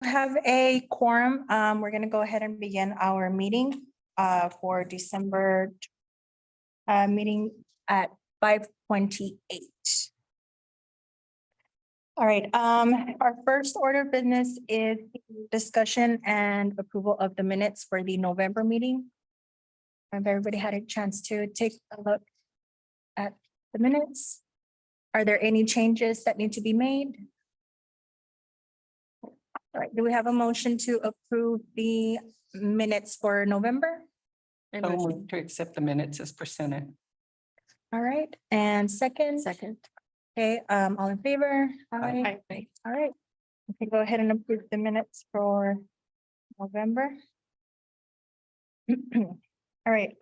Have a quorum. We're gonna go ahead and begin our meeting for December meeting at 5:28. All right, our first order of business is discussion and approval of the minutes for the November meeting. Have everybody had a chance to take a look at the minutes? Are there any changes that need to be made? All right, do we have a motion to approve the minutes for November? So moved to accept the minutes as presented. All right, and second? Second. Okay, all in favor? Aye. All right, we can go ahead and approve the minutes for November. All right,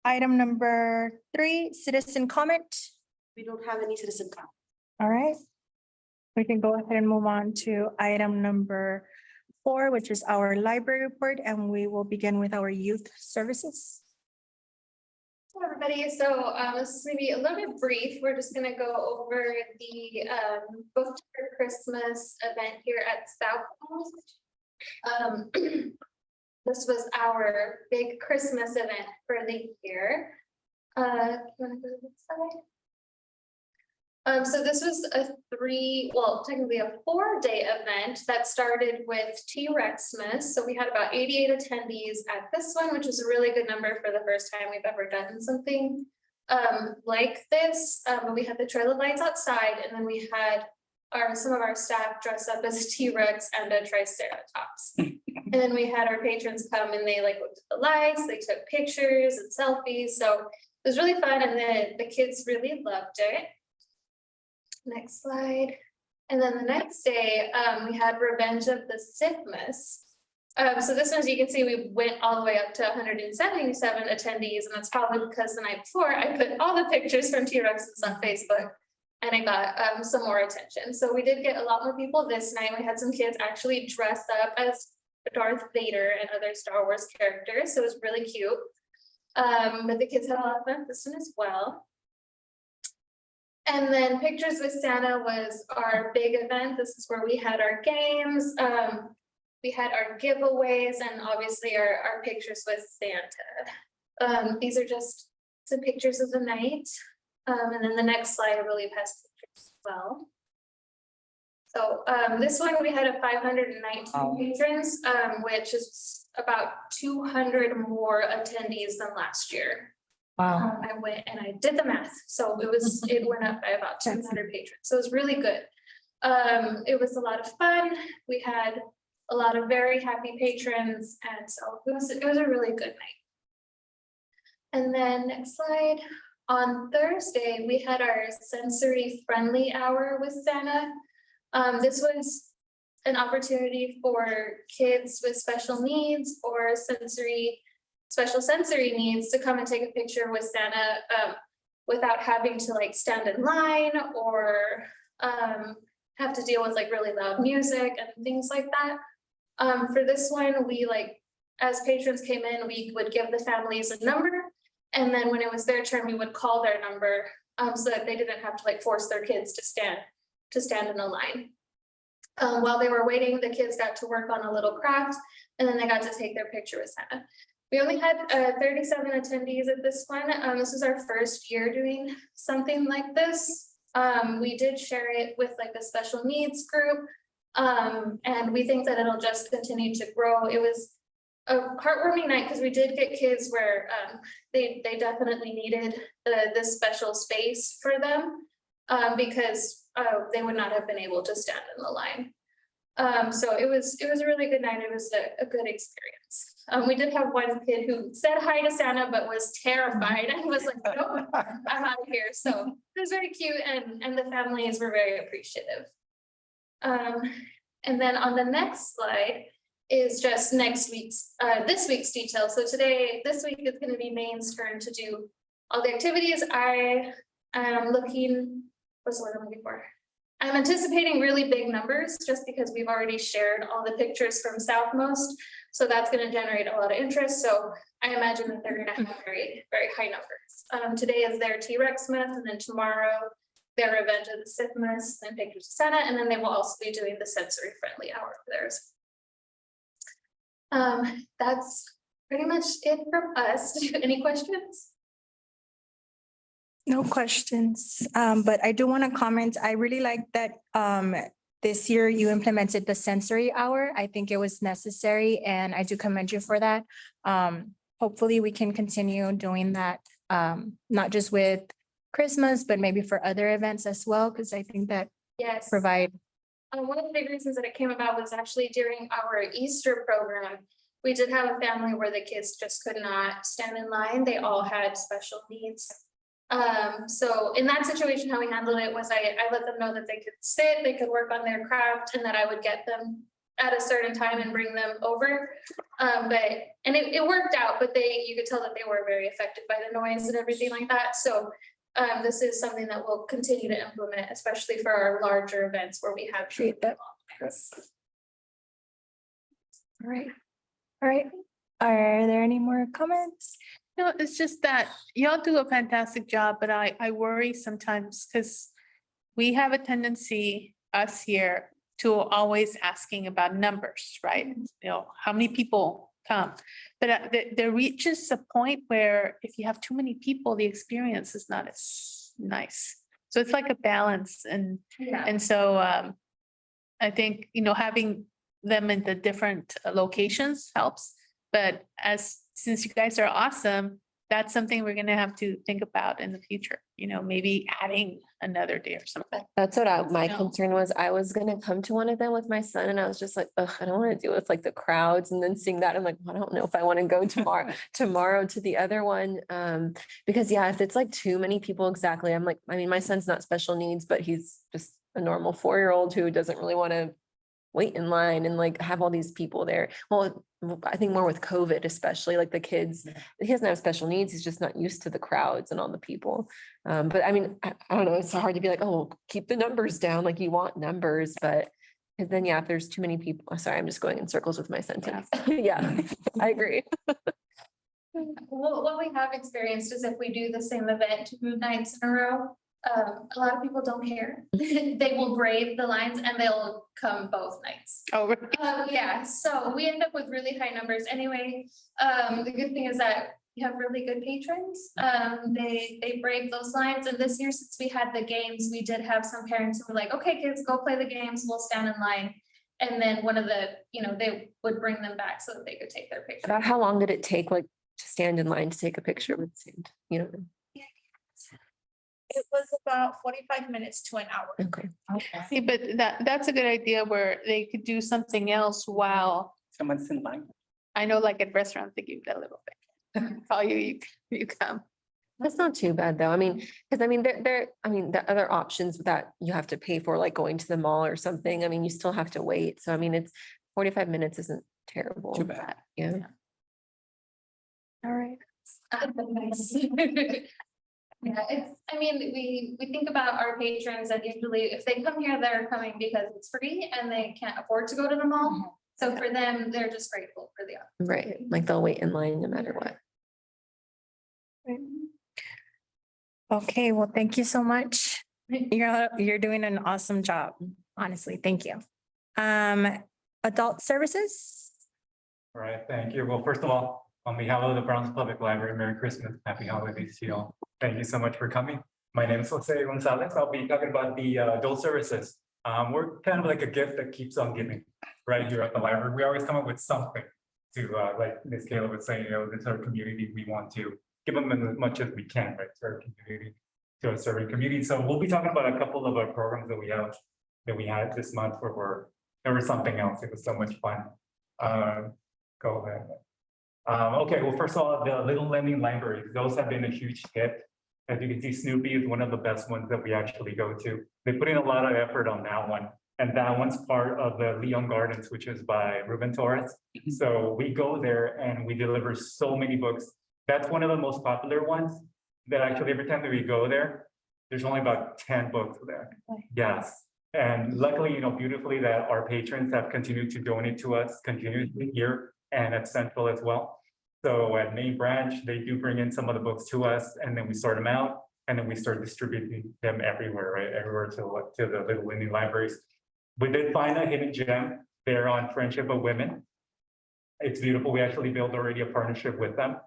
item number 3, citizen comment. We don't have any citizen comment. All right. We can go ahead and move on to item number 4, which is our library report, and we will begin with our youth services. Hello, everybody. So this is going to be a little bit brief. We're just going to go over the book for Christmas event here at South. This was our big Christmas event for the year. You want to go to the next slide? So this was technically a 4-day event that started with T-Rexmas. So we had about 88 attendees at this one, which is a really good number for the first time we've ever done something like this. But we had the trail of lights outside, and then we had some of our staff dress up as a T-Rex and a Triceratops. And then we had our patrons come and they looked at the lights, they took pictures and selfies. So it was really fun, and the kids really loved it. Next slide. And then the next day, we had Revenge of the Sithmas. So this one, as you can see, we went all the way up to 177 attendees, and that's probably because the night before I put all the pictures from T-Rexes on Facebook, and I got some more attention. So we did get a lot more people this night. We had some kids actually dress up as Darth Vader and other Star Wars characters, so it was really cute. But the kids had a lot of fun with this one as well. And then Pictures with Santa was our big event. This is where we had our games, we had our giveaways, and obviously our pictures with Santa. These are just some pictures of the night. And then the next slide, I believe, has pictures as well. So this one, we had 519 patrons, which is about 200 more attendees than last year. Wow. I went and I did the math, so it went up by about 200 patrons, so it was really good. It was a lot of fun. We had a lot of very happy patrons, and so it was a really good night. And then next slide. On Thursday, we had our sensory friendly hour with Santa. This was an opportunity for kids with special needs or special sensory needs to come and take a picture with Santa without having to stand in line or have to deal with really loud music and things like that. For this one, we as patrons came in, we would give the families a number, and then when it was their turn, we would call their number so that they didn't have to force their kids to stand in a line. While they were waiting, the kids got to work on a little craft, and then they got to take their picture with Santa. We only had 37 attendees at this one. This is our first year doing something like this. We did share it with a special needs group, and we think that it'll just continue to grow. It was a heartwarming night because we did get kids where they definitely needed this special space for them because they would not have been able to stand in the line. So it was a really good night. It was a good experience. We did have one kid who said hi to Santa, but was terrified and was like, "No, I'm out of here." So it was very cute, and the families were very appreciative. And then on the next slide is just this week's details. So this week is going to be Maine's turn to do all the activities. I am looking, what's the word I'm looking for? I'm anticipating really big numbers just because we've already shared all the pictures from Southmost. So that's going to generate a lot of interest. So I imagine that they're going to have very, very high numbers. Today is their T-Rexmas, and then tomorrow their event of the Sithmas and pictures of Santa, and then they will also be doing the sensory friendly hour for theirs. That's pretty much it from us. Any questions? No questions, but I do want to comment. I really like that this year you implemented the sensory hour. I think it was necessary and I do commend you for that. Hopefully we can continue doing that, not just with Christmas, but maybe for other events as well, because I think that Yes. provide. One of the big reasons that it came about was actually during our Easter program. We did have a family where the kids just could not stand in line. They all had special needs. So in that situation, how we handled it was I let them know that they could sit, they could work on their craft, and that I would get them at a certain time and bring them over. It worked out, but you could tell that they were very affected by the noise and everything like that. So this is something that we'll continue to implement, especially for our larger events where we have. Appreciate that. All right. All right. Are there any more comments? No, it's just that y'all do a fantastic job, but I worry sometimes because we have a tendency, us here, to always asking about numbers, right? You know, how many people come? But there reaches a point where if you have too many people, the experience is not as nice. So it's like a balance and so I think, you know, having them in the different locations helps. But since you guys are awesome, that's something we're gonna have to think about in the future, you know, maybe adding another day or something. That's what my No. concern was. I was gonna come to one of them with my son and I was just like, ugh, I don't want to deal with like the crowds and then seeing that. I'm like, I don't know if I want to go tomorrow to the other one. Because yeah, if it's like too many people exactly, I'm like, I mean, my son's not special needs, but he's just a normal 4-year-old who doesn't really want to wait in line and like have all these people there. Well, I think more with COVID, especially like the kids, he doesn't have special needs. He's just not used to the crowds and all the people. But I mean, I don't know, it's so hard to be like, oh, keep the numbers down. Like you want numbers, but and then, yeah, if there's too many people, sorry, I'm just going in circles with my sentence. Yeah, I agree. Well, what we have experienced is if we do the same event 2 nights in a row, a lot of people don't care. They will brave the lines and they'll come both nights. Oh, really? Yeah, so we end up with really high numbers anyway. The good thing is that we have really good patrons. They brave those lines. And this year, since we had the games, we did have some parents who were like, okay, kids, go play the games. We'll stand in line. And then one of the, they would bring them back so that they could take their picture. About how long did it take, like, to stand in line to take a picture with Santa? It was about 45 minutes to an hour. Okay. See, but that's a good idea where they could do something else while, Someone's in line. I know like at restaurants, they give you that little bit. Call you come. That's not too bad though. I mean, because I mean, the other options that you have to pay for, like going to the mall or something, I mean, you still have to wait. So I mean, it's 45 minutes isn't terrible. Too bad. Yeah. All right. Nice. Yeah, we think about our patrons and usually if they come here, they're coming because it's free and they can't afford to go to the mall. So for them, they're just grateful for the opportunity. Right. Like they'll wait in line no matter what. Okay, well, thank you so much. You're doing an awesome job, honestly. Thank you. Adult services? All right, thank you. Well, first of all, on behalf of the Brownsville Public Library, Merry Christmas, Happy Holidays to you all. Thank you so much for coming. My name is Jose Gonzalez. I'll be talking about the adult services. We're kind of like a gift that keeps on giving right here at the library. We always come up with something to, like Ms. Kayla would say, this is our community. We want to give them as much as we can, right, to our community, to our serving community. So we'll be talking about a couple of our programs that we had this month where there was something else. It was so much fun. Go ahead. Okay, well, first of all, the Little Lending Libraries, those have been a huge hit. As you can see, Snoopy is one of the best ones that we actually go to. They put in a lot of effort on that one. And that one's part of the Leon Gardens, which is by Ruben Torres. So we go there and we deliver so many books. That's one of the most popular ones that actually every time that we go there, there's only about 10 books there. Yes. And luckily, beautifully that our patrons have continued to donate to us continuously here and at Central as well. So at Main Branch, they do bring in some of the books to us and then we sort them out. and then we start distributing them everywhere, right? Everywhere to the little indie libraries. We did find a hidden gem there on Friendship of Women. It's beautiful. We actually built already a partnership with them.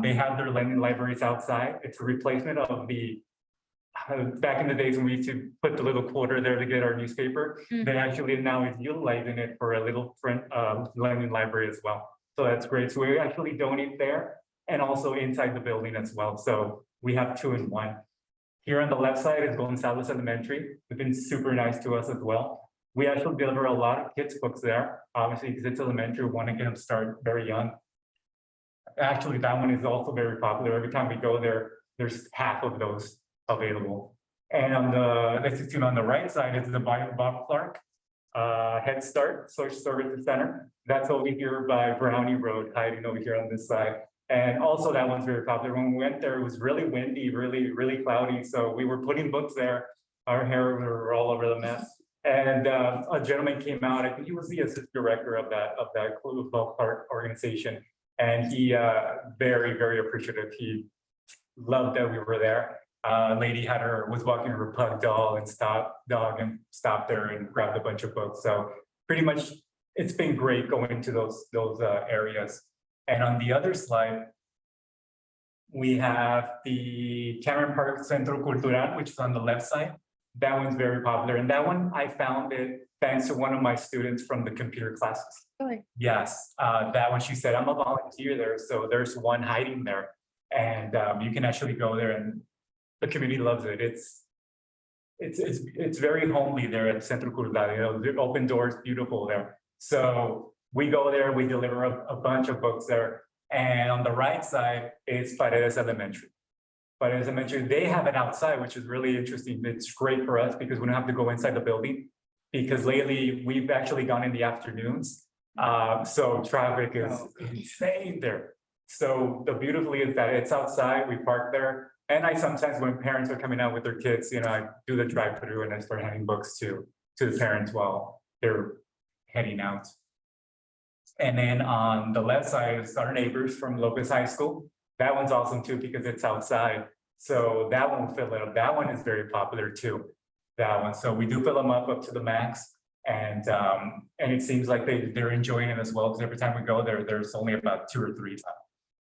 They have their lending libraries outside. It's a replacement of the back in the days when we used to put the little quarter there to get our newspaper. They actually now is utilizing it for a little friend lending library as well. So that's great. So we actually donate there and also inside the building as well. So we have 2 in 1. Here on the left side is Gonzalez Elementary. They've been super nice to us as well. We actually deliver a lot of kids' books there, obviously, because it's elementary, we want to get them started very young. Actually, that one is also very popular. Every time we go there, there's half of those available. And on the, let's assume on the right side is the Bob Clark Head Start Social Services Center. That's over here by Brownie Road, hiding over here on this side. And also that one's very popular. When we went there, it was really windy, really cloudy. So we were putting books there. Our hair were all over the mess. And a gentleman came out, I think he was the assistant director of that Bob Clark organization. And he very appreciative. He loved that we were there. Lady was walking her pug doll and stopped there and grabbed a bunch of books. So pretty much it's been great going to those areas. And on the other slide, we have the Cameron Park Centro Cultural, which is on the left side. That one's very popular. And that one, I found it thanks to one of my students from the computer classes. Really? Yes, that one, she said, I'm a volunteer there. So there's one hiding there. And you can actually go there and the community loves it. It's very homely there at Centro Cultural. You know, the open doors, beautiful there. So we go there, we deliver a bunch of books there. And on the right side is Paredes Elementary. Paredes Elementary, they have it outside, which is really interesting. It's great for us because we don't have to go inside the building. Because lately we've actually gone in the afternoons. So traffic is insane there. So the beautifully is that it's outside, we park there. And I sometimes, when parents are coming out with their kids, you know, I do the drive-through and I start handing books to the parents while they're heading out. And then on the left side is our neighbors from Lopez High School. That one's awesome too, because it's outside. So that one will fill it up. That one is very popular too, that one. So we do fill them up to the max. And it seems like they're enjoying it as well, because every time we go there, there's only about 2 or 3 times.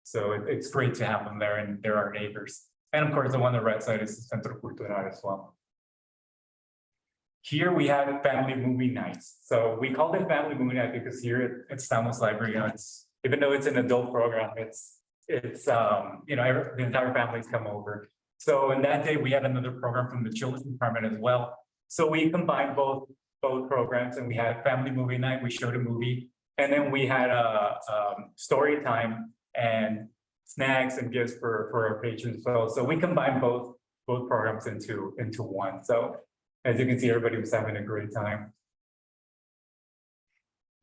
So it's great to have them there, and they're our neighbors. And of course, the one on the right side is the Centro Cultural as well. Here we have family movie nights. So we call it family movie night because here at Stamos Library, you know, even though it's an adult program, it's you know, the entire families come over. So in that day, we had another program from the children's department as well. So we combined both programs, and we had family movie night. We showed a movie, and then we had a story time and snacks and gifts for our patrons as well. So we combined both programs into one. So as you can see, everybody was having a great time.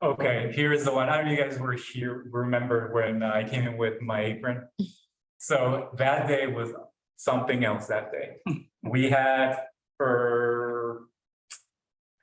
Okay, here's the one. I don't know if you guys were here, remember when I came in with my apron. So that day was something else that day. We had for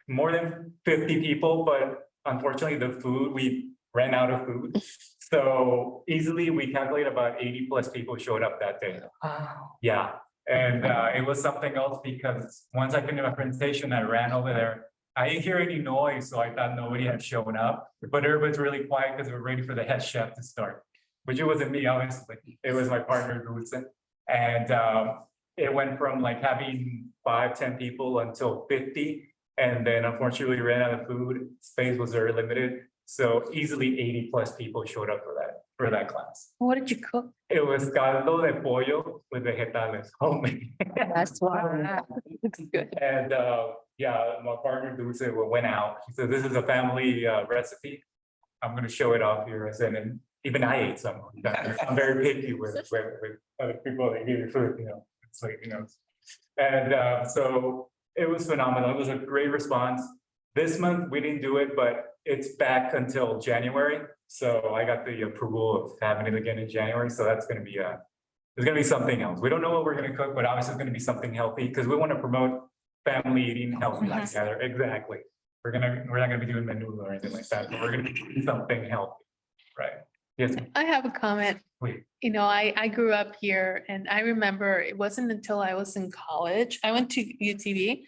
more than 50 people, but unfortunately the food, we ran out of food. So easily we calculate about 80+ people showed up that day. Wow. Yeah, and it was something else because once I finished my presentation, I ran over there. I didn't hear any noise, so I thought nobody had shown up, but everybody's really quiet because we're waiting for the head chef to start, which it wasn't me, obviously. It was my partner, Gulsen. And it went from like having 5-10 people until 50. And then unfortunately we ran out of food. Space was very limited. So easily 80+ people showed up for that class. What did you cook? It was caldo de pollo with vegetales, homemade. That's why. Looks good. And yeah, my partner Dulce went out. He said, "This is a family recipe. I'm going to show it off here." I said, and even I ate some. I'm very picky with other people that give me food, you know. It's like, you know. And so it was phenomenal. It was a great response. This month we didn't do it, but it's back until January. So I got the approval of having it again in January. So that's going to be there's going to be something else. We don't know what we're going to cook, but obviously it's going to be something healthy because we want to promote family eating healthy together. Exactly. We're not going to be doing menu or anything like that, but we're going to be doing something healthy, right? Yes, ma'am. I have a comment. Wait. You know, I grew up here and I remember it wasn't until I was in college, I went to UTV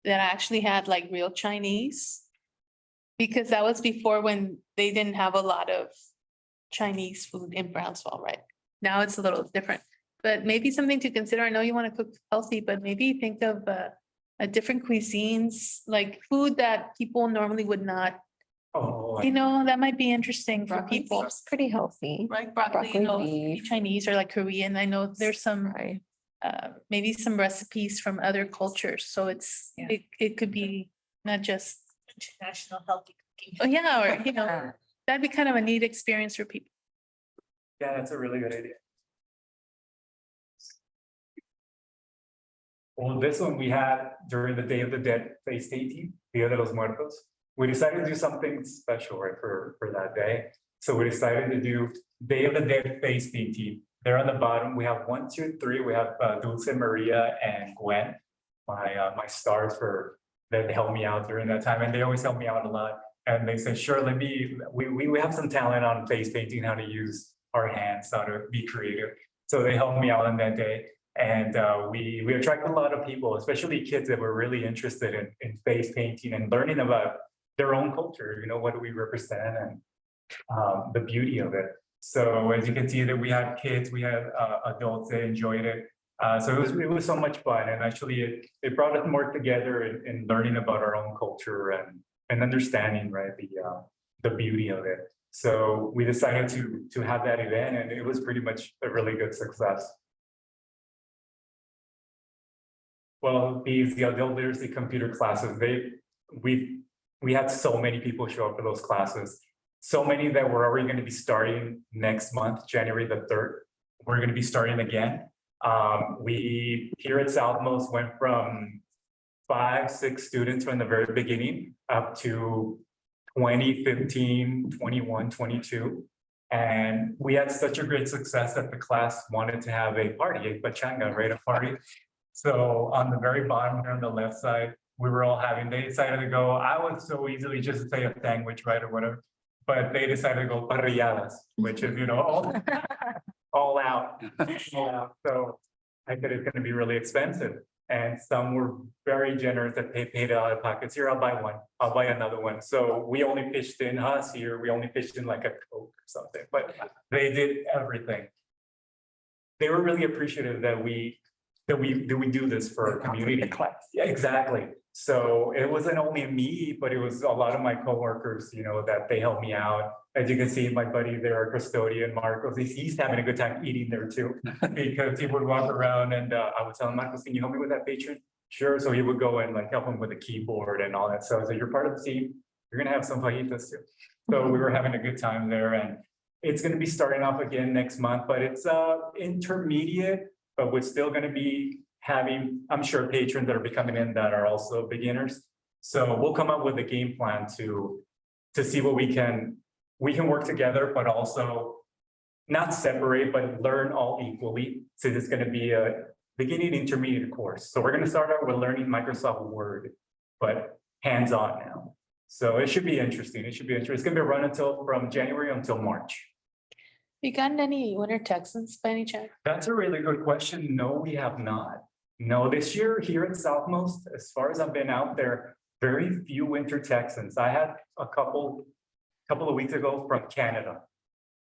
that I actually had like real Chinese. Because that was before when they didn't have a lot of Chinese food in Brownsville, right? Now it's a little different, but maybe something to consider. I know you want to cook healthy, but maybe think of a different cuisines, like food that people normally would not, Oh, you know, that might be interesting for people. It's pretty healthy. Like broccoli, you Broccoli, know, beef. Chinese or like Korean. I know there's some, Right. maybe some recipes from other cultures. So it's, Yeah. it could be not just, International healthy cooking. oh yeah, or, you know, that'd be kind of a neat experience for people. yeah, that's a really good idea. Well, this one we had during the Day of the Dead, Phase 18, Dia de los Muertos. We decided to do something special, right, for that day. So we decided to do Day of the Dead Phase 18. There on the bottom, we have 1, 2, 3. We have Dulce, Maria, and Gwen, my stars for that helped me out during that time, and they always help me out a lot. And they said, sure, we have some talent on face painting, how to use our hands, how to be creative. So they helped me out on that day. And we attract a lot of people, especially kids that were really interested in face painting and learning about their own culture, you know, what do we represent and the beauty of it. So as you can see that we had kids, we had adults that enjoyed it. So it was so much fun, and actually it brought us more together in learning about our own culture and understanding, right, the beauty of it. So we decided to have that event, and it was pretty much a really good success. Well, the adult literacy computer classes, we had so many people show up for those classes. So many that we're already going to be starting next month, January the 3rd. We're going to be starting again. We here at Southmost went from 5, 6 students from the very beginning up to 20, 15, 21, 22. And we had such a great success that the class wanted to have a party, a pachanga, right, a party. So on the very bottom here on the left side, we were all having, they decided to go, I would so easily just say a sandwich, right, or whatever. But they decided to go parrilladas, which is, you know, all out. So I said it's going to be really expensive. And some were very generous that paid out of pockets. Here, I'll buy one. I'll buy another one. So we only pitched in us here. We only pitched in like a Coke or something, but they did everything. They were really appreciative that we do this for our community. Yeah, exactly. So it wasn't only me, but it was a lot of my coworkers, you know, that they helped me out. As you can see, my buddy there, our custodian, Marcos, he's having a good time eating there too. Because he would walk around and I would tell him, Marcos, can you help me with that patron? Sure. So he would go and like help him with the keyboard and all that. So you're part of the team. You're going to have some fajitas too. So we were having a good time there, and it's going to be starting off again next month, but it's intermediate, but we're still going to be having, I'm sure, patrons that are becoming in that are also beginners. So we'll come up with a game plan to see what we can work together, but also not separate, but learn all equally. So it's going to be a beginning intermediate course. So we're going to start out with learning Microsoft Word, but hands-on now. So it should be interesting. It's going to be run from January until March. You gotten any winter Texans by any chance? That's a really good question. No, we have not. No, this year here at Southmost, as far as I've been out there, very few winter Texans. I had a couple of weeks ago from Canada.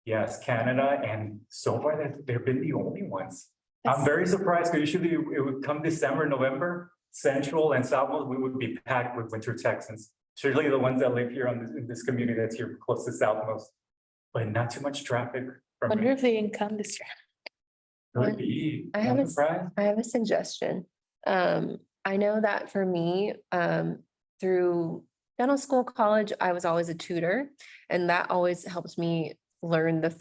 Yes, Canada, and so far they've been the only ones. I'm very surprised because usually it would come December, November, Central and Southmost, we would be packed with winter Texans. Certainly the ones that live here in this community that's here close to Southmost, but not too much traffic. Wonder if they didn't come this year. Could be. I have I'm a- surprised. I have a suggestion. I know that for me, through dental school, college, I was always a tutor, and that always helps me learn the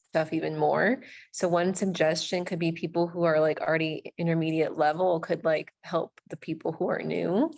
stuff even more. So one suggestion could be people who are like already intermediate level could like help the people who are new.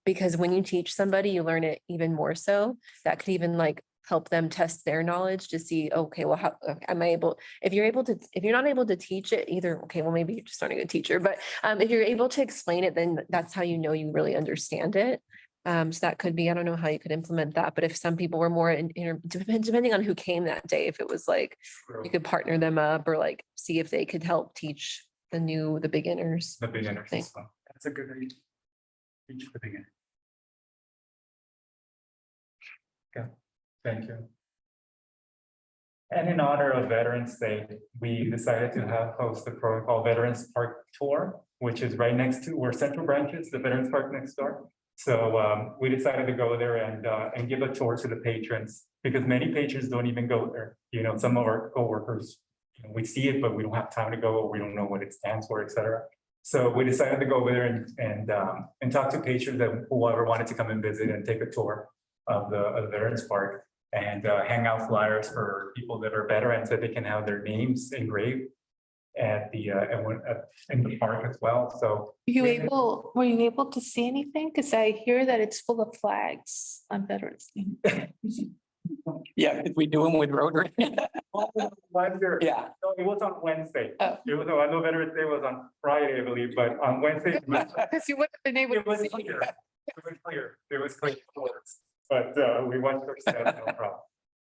Because when you teach somebody, you learn it even more so. That could even like help them test their knowledge to see, okay, well, how am I able, if you're not able to teach it either, okay, well, maybe you're just not a good teacher, but if you're able to explain it, then that's how you know you really understand it. So that could be, I don't know how you could implement that, but if some people were more depending on who came that day, if it was like, you could partner them up or like see if they could help teach the beginners. The beginners Thank- as well. That's a good idea. Teach the beginner. Okay, thank you. And in honor of Veterans Day, we decided to host the program called Veterans Park Tour, which is right next to where Central Branch is, the Veterans Park next door. So we decided to go there and give a tour to the patrons, because many patrons don't even go there. You know, some of our coworkers, you know, we see it, but we don't have time to go, or we don't know what it stands for, et cetera. So we decided to go over there and talk to patrons that whoever wanted to come and visit and take a tour of the Veterans Park, and hang out flyers for people that are veterans, that they can have their names engraved at the in the park as well. So Were you able to see anything? Because I hear that it's full of flags on Veterans Day. Yeah, if we do them with Rotary. Wonder, Yeah. no, it was on Wednesday. Oh. It was, I know Veterans Day was on Friday, I believe, but on Wednesday, Because you wouldn't have been able it was to see. clear. It was clear. It was clear. But we went ourselves, no problem.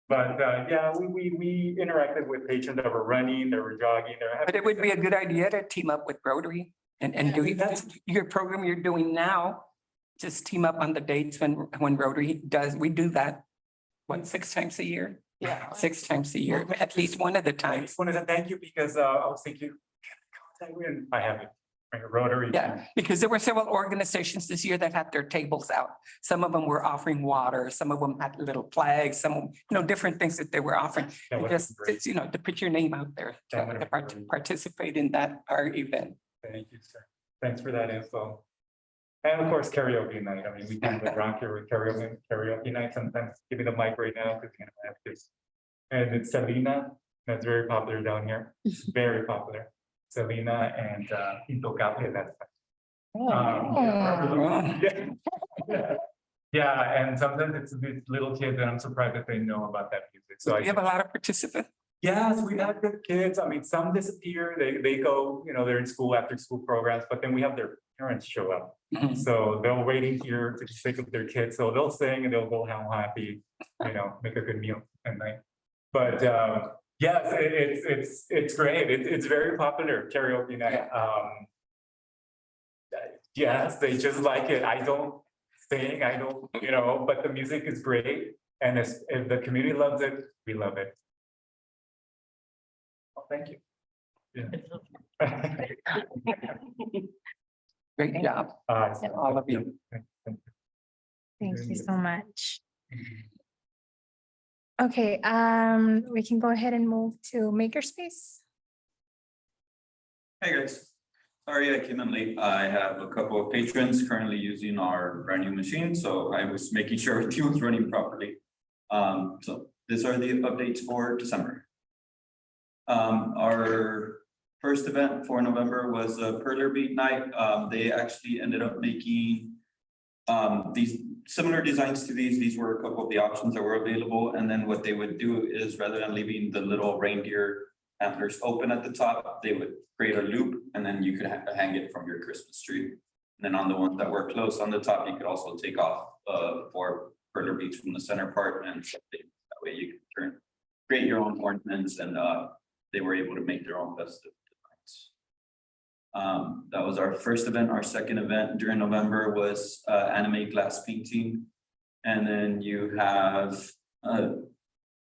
But yeah, we interacted with patrons that were running, that were jogging. But it would be a good idea to team up with Rotary and do that's your program you're doing now. Just team up on the dates when Rotary does, we do that. What, 6 times a year? Yeah. 6 times a year, at least one of the I times. just wanted to thank you because I was thinking, I have it, like a Rotary. Yeah, because there were several organizations this year that had their tables out. Some of them were offering water, some of them had little flags, some, you know, different things that they were offering. That would Just, be great. it's, you know, to put your name out there, That would to be great. participate in that, our event. Thank you, sir. Thanks for that info. And of course, karaoke night. I mean, we do the rock here with karaoke night. Sometimes give me the mic right now because you know, I have this. And it's Selena. That's very popular down here. Very popular. Selena and Pinto Cafe. That's. Yeah. Yeah, and sometimes it's these little kids, and I'm surprised that they know about that music. So We have a lot of participants. yes, we have good kids. I mean, some disappear. They go, you know, they're in school after school programs, but then we have their parents show up. Mhm. So they're waiting here to stick with their kids. So they'll sing and they'll go home happy, you know, make a good meal at night. But yes, it's great. It's very popular karaoke night. Yes, they just like it. I don't sing, I don't, you know, but the music is great. And if the community loves it, we love it. Oh, thank you. Yeah. Great job, all of you. Thank you so much. Okay, we can go ahead and move to Makerspace. Hey guys, sorry I came in late. I have a couple of patrons currently using our brand new machine, so I was making sure everything was running properly. So these are the updates for December. Our first event for November was a Perler Beat night. They actually ended up making these similar designs to these. These were a couple of the options that were available. And then what they would do is rather than leaving the little reindeer antlers open at the top, they would create a loop and then you could hang it from your Christmas tree. And then on the ones that were close on the top, you could also take off 4 Perler beads from the center part, and that way you can create your own ornaments, and they were able to make their own festive designs. That was our first event. Our second event during November was anime glass painting. And then you have a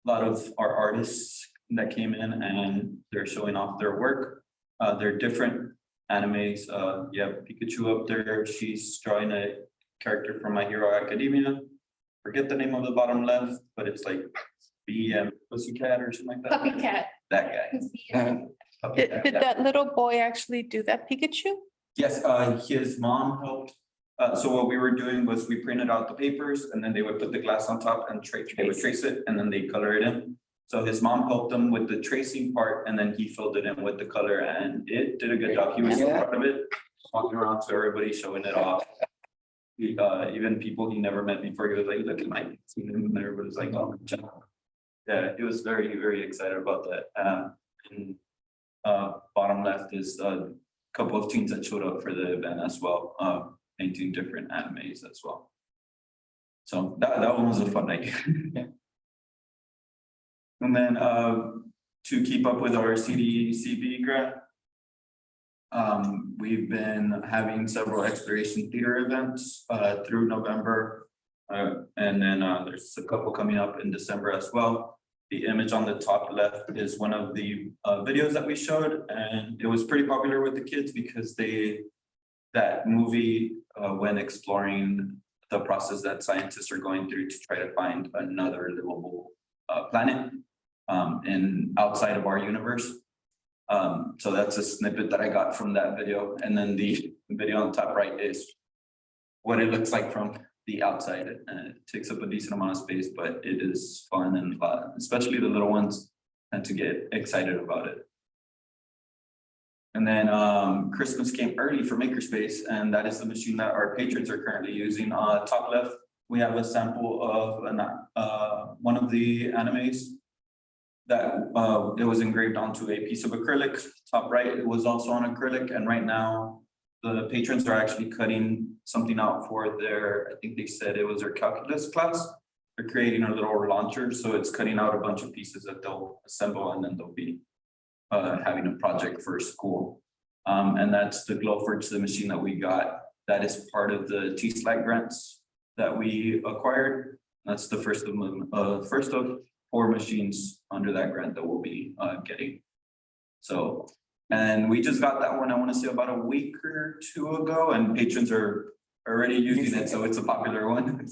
lot of our artists that came in and they're showing off their work. They're different animes. You have Pikachu up there. She's drawing a character from My Hero Academia. Forget the name of the bottom left, but it's like BM Pussycat or something like that. Puppy cat. That guy. Did that little boy actually do that Pikachu? Yes, his mom helped. So what we were doing was we printed out the papers and then they would put the glass on top and they would trace it and then they color it in. So his mom helped them with the tracing part and then he filled it in with the color and it did a good job. He was so proud of it, walking around to everybody, showing it off. Even people he never met before, he was like, look at my team, and everybody's like, oh, good job. Yeah, he was very, very excited about that. And bottom left is a couple of teams that showed up for the event as well, painting different animes as well. So that one was a fun night. And then to keep up with our CDCB grant. We've been having several exploration theater events through November. And then there's a couple coming up in December as well. The image on the top left is one of the videos that we showed, and it was pretty popular with the kids because that movie when exploring the process that scientists are going through to try to find another livable planet in outside of our universe. So that's a snippet that I got from that video. And then the video on the top right is what it looks like from the outside. It takes up a decent amount of space, but it is fun, and especially the little ones tend to get excited about it. And then Christmas came early for Makerspace, and that is the machine that our patrons are currently using. Top left, we have a sample of one of the animes that it was engraved onto a piece of acrylic. Top right, it was also on acrylic, and right now the patrons are actually cutting something out for their, I think they said it was their calculus class. They're creating a little launcher, so it's cutting out a bunch of pieces that they'll assemble, and then they'll be having a project for school. And that's the Glowforge, the machine that we got. That is part of the T-SLAG grants that we acquired. That's the first of 4 machines under that grant that we'll be getting. So, and we just got that one, I want to say about a week or 2 ago, and patrons are already using it, so it's a popular one.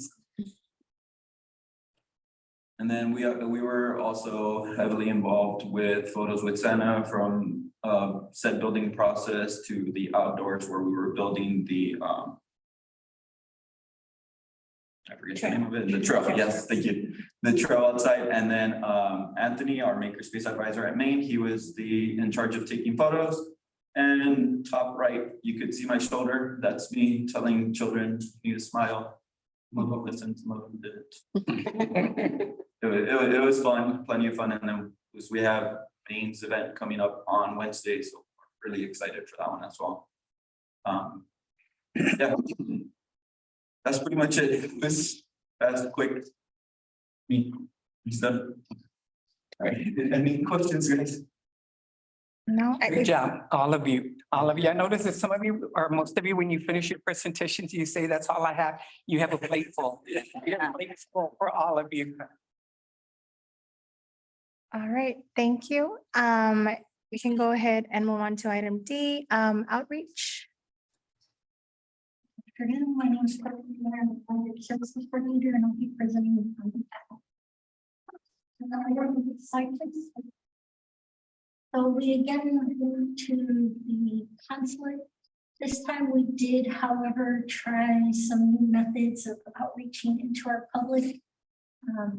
And then we were also heavily involved with Photos with Santa, from set building process to the outdoors where we were building the I forget the name of it, the trail, yes, thank you. The trail outside, and then Anthony, our Makerspace advisor at Maine, he was in charge of taking photos. And top right, you could see my shoulder, that's me telling children, you need to smile. Some of them listened, some of them didn't. It was fun, plenty of fun, and then we have Maine's event coming up on Wednesday, so we're really excited for that one as well. Yeah. That's pretty much it. That's quick. Me done. All right, any questions, guys? No. Good job, all of you. I noticed that some of you, or most of you, when you finish your presentations, you say, that's all I have. You have a plate full. You have a plate full for all of you. All right, thank you. We can go ahead and move on to item D, outreach. My name is Courtney, I'm the services coordinator, and I'll be presenting on behalf. So we again went to the consulate. This time we did, however, try some new methods of outreaching into our public.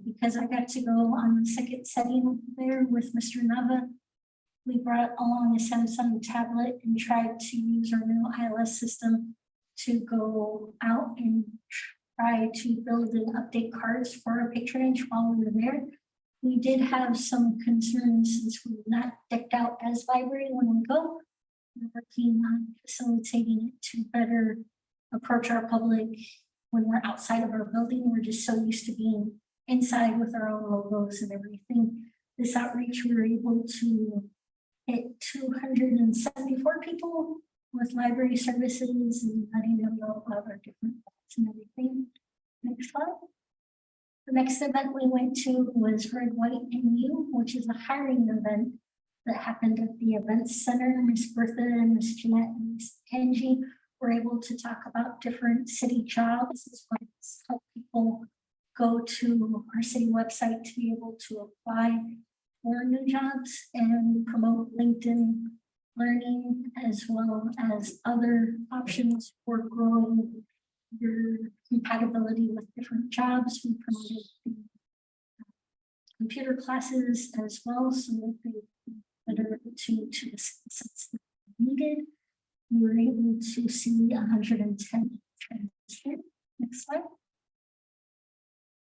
Because I got to go on the second setting there with Mr. Nava. We brought along a Samsung tablet and tried to use our new ILS system to go out and try to build and update cards for our patronage while we were there. We did have some concerns since we were not decked out as library when we go. We're working on facilitating it to better approach our public when we're outside of our building. We're just so used to being inside with our own logos and everything. This outreach, we were able to hit 274 people with library services and letting them know about our different thoughts and everything. Next slide. The next event we went to was Red, White, and You, which is a hiring event that happened at the Events Center. Miss Bertha and Miss Jeanette and Miss Angie were able to talk about different city jobs as well as help people go to our city website to be able to apply for new jobs and promote LinkedIn learning as well as other options for growing your compatibility with different jobs. We promoted the computer classes as well, so that they better to assets that needed. We were able to see 110 transcripts. Next slide.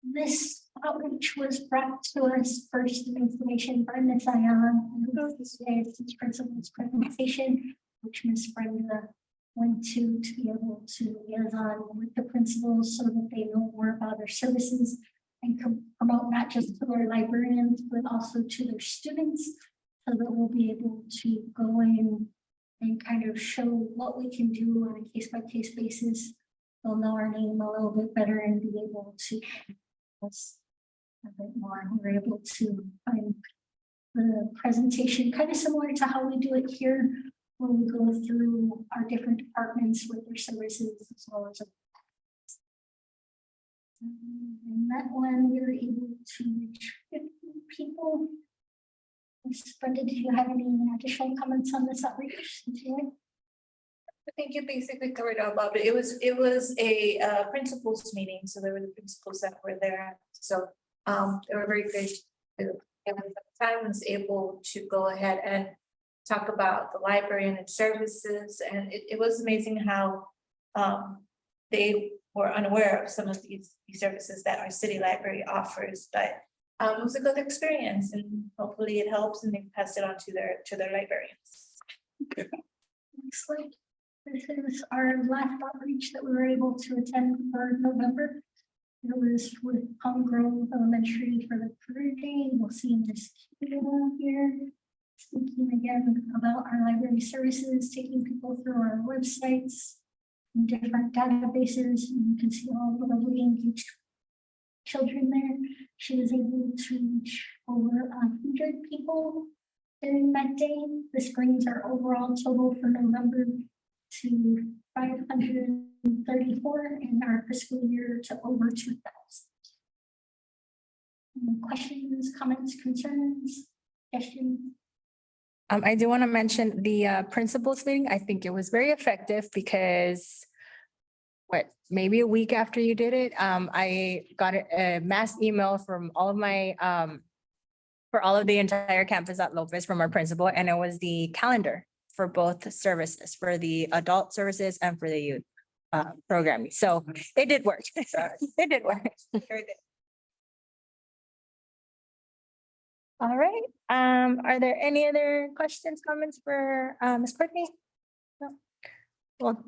This outreach was brought to us first of information by Ms. Ayan, and this is principal's presentation, which Ms. Brenda went to be able to liaison with the principals so that they know more about their services and promote not just to their librarians, but also to their students, so that we'll be able to go in and kind of show what we can do on a case-by-case basis. They'll know our name a little bit better and be able to us a bit more. We're able to find the presentation kind of similar to how we do it here, when we go through our different departments with their services as well as. And that one, we were able to reach 50 people. Brenda, did you have any additional comments on this outreach? I think you basically covered all about it. It was a principals meeting, so there were the principals that were there. So they were very good. And I was able to go ahead and talk about the library and its services, and it was amazing how they were unaware of some of these services that our city library offers, but it was a good experience, and hopefully it helps and they pass it on to their librarians. Excellent. This is our last outreach that we were able to attend for November. It was with Palm Grove Elementary for the career day. We'll see in this here. Speaking again about our library services, taking people through our websites and different databases. And you can see all the lovely engaged children there. She was able to reach over 100 people during that day. This brings our overall total for November to 534 in our fiscal year to over 2,000. Any questions, comments, concerns, suggestions? I do want to mention the principals meeting. I think it was very effective because maybe a week after you did it, I got a mass email from all of my for all of the entire campus at Lopez from our principal, and it was the calendar for both services, for the adult services and for the youth programming. So it did work. It did work. Sure did. All right, are there any other questions, comments for Ms. Courtney? No. Well,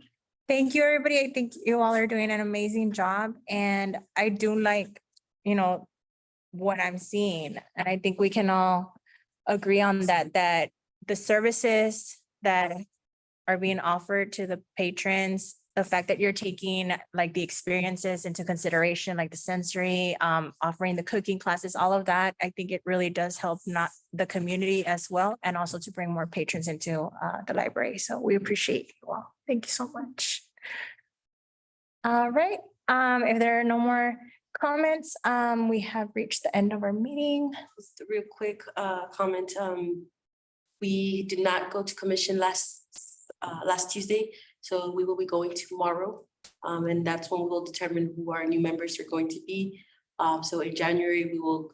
thank you, everybody. I think you all are doing an amazing job, and I do like, what I'm seeing. And I think we can all agree on that the services that are being offered to the patrons, the fact that you're taking like the experiences into consideration, like the sensory, offering the cooking classes, all of that, I think it really does help not the community as well, and also to bring more patrons into the library. So we appreciate you all. Thank you so much. All right, if there are no more comments, we have reached the end of our meeting. Just a real quick comment. We did not go to commission last Tuesday, so we will be going tomorrow. And that's when we will determine who our new members are going to be. So in January, we will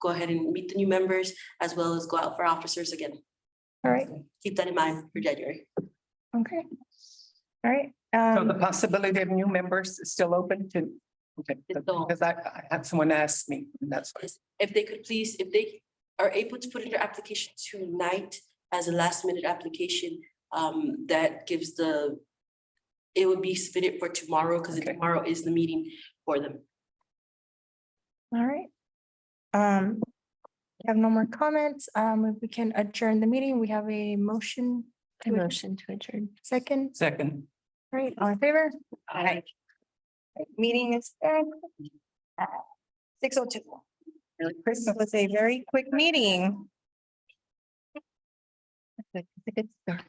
go ahead and meet the new members as well as go out for officers again. All right, Keep that in mind for January. okay. All right. So the possibility of new members is still open to, okay, It's still- because I had someone ask me, and that's why. If they could please, if they are able to put in their application tonight as a last minute application, that gives it would be submitted for tomorrow, because Okay. tomorrow is the meeting for them. All right. We have no more comments. If we can adjourn the meeting, we have a motion. A motion to adjourn. Second, Second. right, all in favor? Aye. Meeting is at 6:02. This was a very quick meeting. It's a good start.